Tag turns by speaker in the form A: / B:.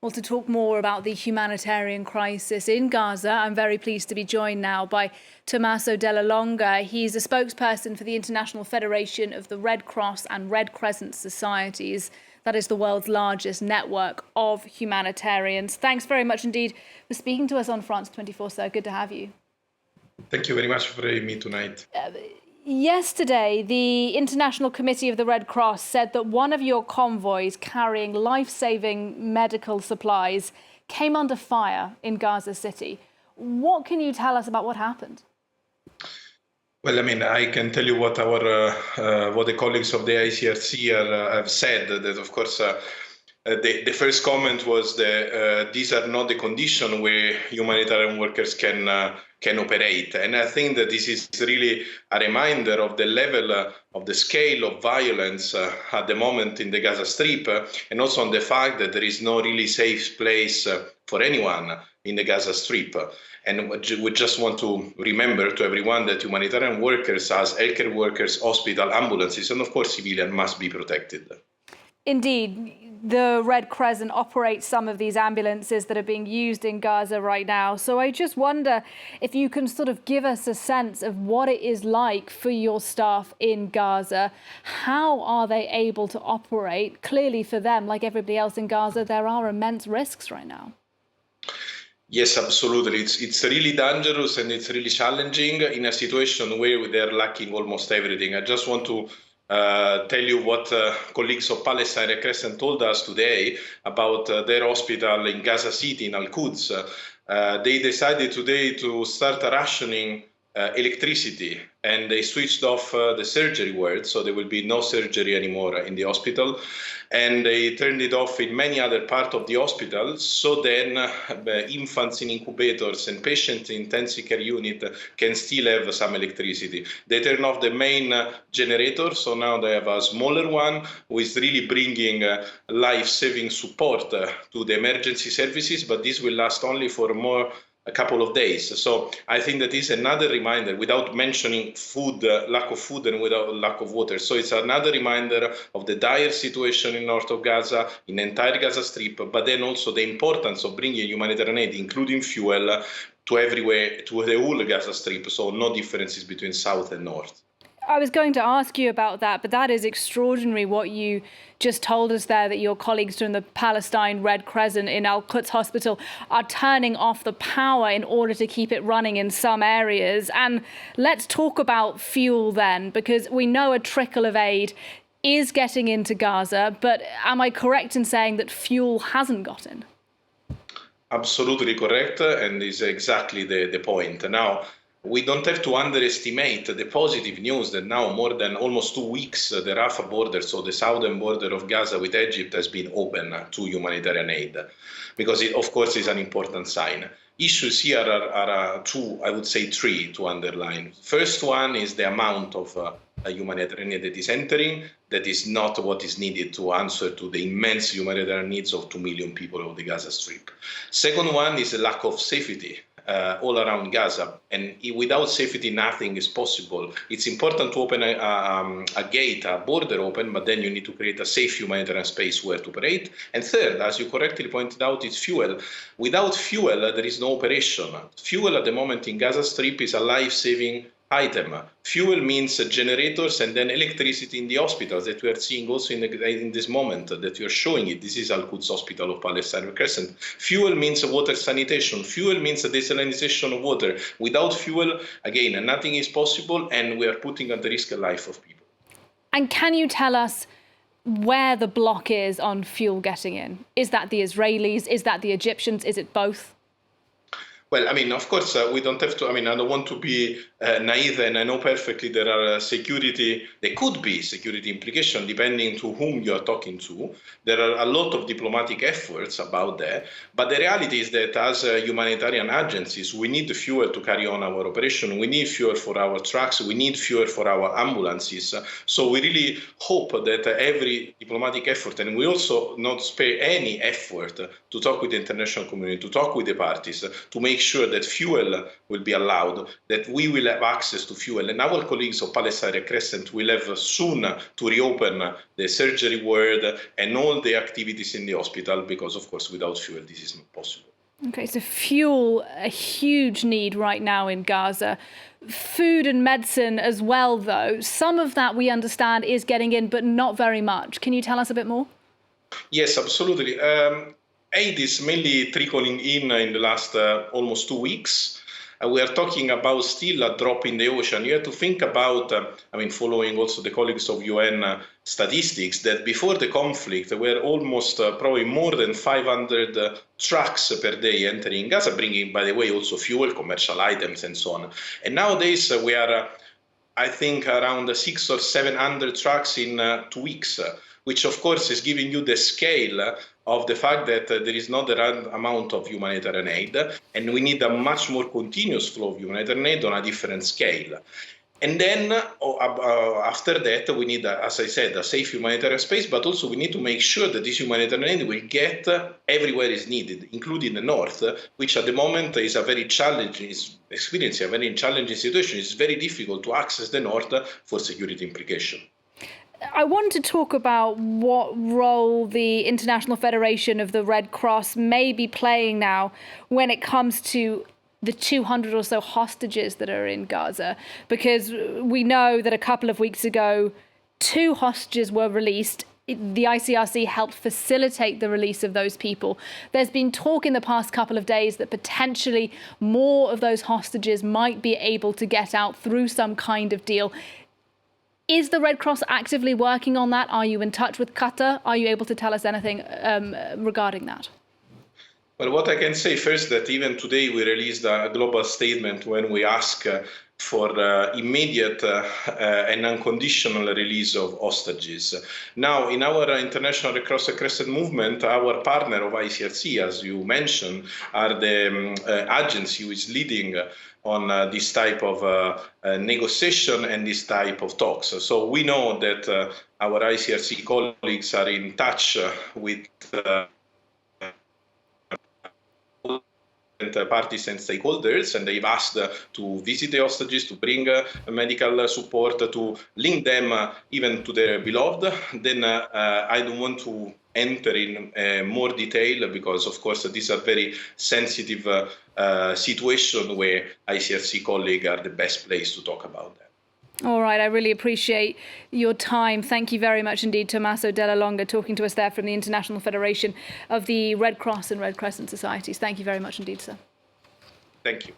A: Well, to talk more about the humanitarian crisis in Gaza, I'm very pleased to be joined now by Tommaso Della Longa. He's a spokesperson for the International Federation of the Red Cross and Red Crescent Societies. That is the world's largest network of humanitarians. Thanks very much indeed for speaking to us on France 24, sir. Good to have you.
B: Thank you very much for having me tonight.
A: Yesterday, the International Committee of the Red Cross said that one of your convoys carrying life-saving medical supplies came under fire in Gaza City. What can you tell us about what happened?
B: Well, I can tell you what what the colleagues of the ICRC have said. That, of course, the first comment was that these are not the conditions where humanitarian workers can operate. And I think that this is really a reminder of the level of the scale of violence at the moment in the Gaza Strip, and also on the fact that there is no really safe place for anyone in the Gaza Strip. And we just want to remember to everyone that humanitarian workers, as healthcare workers, hospital, ambulances, and of course civilians must be protected.
A: Indeed. The Red Crescent operates some of these ambulances that are being used in Gaza right now. So I just wonder if you can sort of give us a sense of what it is like for your staff in Gaza. How are they able to operate? Clearly for them, like everybody else in Gaza, there are immense risks right now.
B: Yes, absolutely. It's really dangerous and it's really challenging in a situation where they're lacking almost everything. I just want to tell you what colleagues of Palestine Red Crescent told us today about their hospital in Gaza City, in Al-Quds. They decided today to start rationing electricity, and they switched off the surgery ward, so there will be no surgery anymore in the hospital. And they turned it off in many other parts of the hospital, so then infants in incubators and patients in intensive care unit can still have some electricity. They turn off the main generator, so now they have a smaller one who is really bringing life-saving support to the emergency services, but this will last only for a couple of days. So I think that is another reminder, without mentioning food, lack of food, and without lack of water. So it's another reminder of the dire situation in north of Gaza, in the entire Gaza Strip, but then also the importance of bringing humanitarian aid, including fuel, to everywhere, to the whole Gaza Strip. So no differences between south and north.
A: I was going to ask you about that, but that is extraordinary what you just told us there, that your colleagues from the Palestine Red Crescent in Al-Quds hospital are turning off the power in order to keep it running in some areas. And let's talk about fuel then, because we know a trickle of aid is getting into Gaza, but am I correct in saying that fuel hasn't gotten?
B: Absolutely correct, and is exactly the point. Now, we don't have to underestimate the positive news that now more than almost 2 weeks, the Rafah border, so the southern border of Gaza with Egypt, has been open to humanitarian aid, because it, of course, is an important sign. Issues here are two, I would say three to underline. First one is the amount of humanitarian aid that is entering. That is not what is needed to answer to the immense humanitarian needs of 2 million people of the Gaza Strip. Second one is the lack of safety all around Gaza, and without safety nothing is possible. It's important to open a gate, a border open, but then you need to create a safe humanitarian space where to operate. And third, as you correctly pointed out, is fuel. Without fuel, there is no operation. Fuel at the moment in Gaza Strip is a life-saving item. Fuel means generators and then electricity in the hospitals that we are seeing also in this moment that you are showing it. This is Al-Quds Hospital of Palestine Red Crescent. Fuel means water sanitation. Fuel means desalination of water. Without fuel, again, nothing is possible, and we are putting at the risk the life of people.
A: And can you tell us where the block is on fuel getting in? Is that the Israelis? Is that the Egyptians? Is it both?
B: Well, of course, we don't have to, I don't want to be naive, and I know perfectly there are there could be security implications depending to whom you are talking to. There are a lot of diplomatic efforts about that, but the reality is that as humanitarian agencies, we need fuel to carry on our operation. We need fuel for our trucks. We need fuel for our ambulances. So we really hope that every diplomatic effort, and we also not spare any effort to talk with the international community, to talk with the parties, to make sure that fuel will be allowed, that we will have access to fuel. And our colleagues of Palestine Crescent will have soon to reopen the surgery ward and all the activities in the hospital, because, of course, without fuel, this is not possible.
A: Okay, so fuel, a huge need right now in Gaza. Food and medicine as well, though. Some of that we understand is getting in, but not very much. Can you tell us a bit more?
B: Yes, absolutely. Aid is mainly trickling in the last almost 2 weeks. We are talking about still a drop in the ocean. You have to think about, following also the colleagues of UN statistics, that before the conflict, there were almost probably more than 500 trucks per day entering Gaza, bringing, by the way, also fuel, commercial items, and so on. And nowadays, we are, I think, around 600 or 700 trucks in 2 weeks, which, of course, is giving you the scale of the fact that there is not the right amount of humanitarian aid, and we need a much more continuous flow of humanitarian aid on a different scale. And then after that, we need, as I said, a safe humanitarian space, but also we need to make sure that this humanitarian aid will get everywhere it's needed, including the north, which at the moment is a very challenging, is experiencing a very challenging situation. It's very difficult to access the north for security implication.
A: I want to talk about what role the International Federation of the Red Cross may be playing now when it comes to the 200 or so hostages that are in Gaza, because we know that a couple of weeks ago, 2 hostages were released. The ICRC helped facilitate the release of those people. There's been talk in the past couple of days that potentially more of those hostages might be able to get out through some kind of deal. Is the Red Cross actively working on that? Are you in touch with Qatar? Are you able to tell us anything regarding that?
B: Well, what I can say first, that even today we released a global statement when we ask for immediate and unconditional release of hostages. Now, in our International Red Cross and Crescent movement, our partner of ICRC, as you mentioned, are the agency who is leading on this type of negotiation and this type of talks. So we know that our ICRC colleagues are in touch with parties and stakeholders, and they've asked to visit the hostages, to bring medical support, to link them even to their beloved. Then I don't want to enter in more detail because, of course, these are very sensitive situation where ICRC colleagues are the best place to talk about that.
A: All right, I really appreciate your time. Thank you very much indeed, Tommaso Della Longa, talking to us there from the International Federation of the Red Cross and Red Crescent Societies. Thank you very much indeed, sir.
B: Thank you.